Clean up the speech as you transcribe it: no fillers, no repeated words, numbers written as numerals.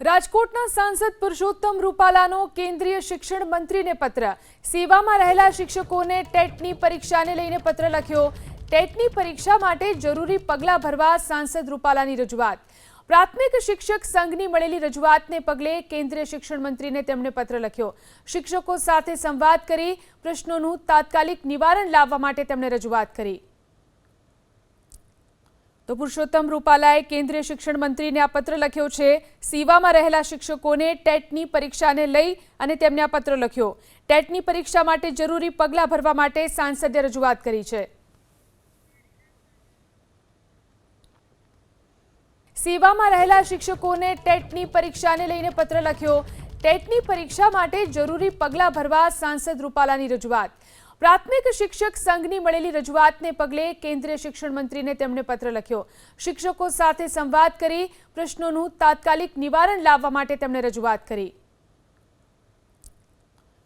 રાજકોટના સાંસદ પુરુષોત્તમ રૂપાલાનો કેન્દ્રીય શિક્ષણ મંત્રીને પત્ર। સેવામાં રહેલા શિક્ષકોને ટેટની પરીક્ષાને લઈને પત્ર લખ્યો। ટેટની પરીક્ષા માટે જરૂરી પગલાં ભરવા સાંસદ રૂપાલાની રજૂઆત। પ્રાથમિક શિક્ષક સંઘની મળેલી રજૂઆતને પગલે કેન્દ્રીય શિક્ષણ મંત્રીને તેમણે પત્ર લખ્યો। શિક્ષકો સાથે સંવાદ કરી પ્રશ્નોનું તાત્કાલિક નિવારણ લાવવા માટે તેમણે રજૂઆત કરી। તો પુરુષોત્તમ રૂપાલાએ કેન્દ્રીય શિક્ષણ મંત્રીને આ પત્ર લખ્યો છે। સેવામાં રહેલા શિક્ષકોને ટેટની પરીક્ષાને લઈ અને તેમને આ પત્ર લખ્યો। ટેટની પરીક્ષા માટે જરૂરી પગલાં ભરવા માટે સાંસદે રજૂઆત કરી છે। સેવામાં રહેલા શિક્ષકોને ટેટની પરીક્ષાને લઈને પત્ર લખ્યો। ટેટની પરીક્ષા માટે જરૂરી પગલાં ભરવા સાંસદ રૂપાલાની રજૂઆત। પ્રાથમિક શિક્ષક સંઘની મળેલી રજૂઆતને પગલે કેન્દ્રીય શિક્ષણ મંત્રીને તેમણે પત્ર લખ્યો। શિક્ષકો સાથે સંવાદ કરી પ્રશ્નોનું તાત્કાલિક નિવારણ લાવવા માટે તેમણે રજૂઆત કરી।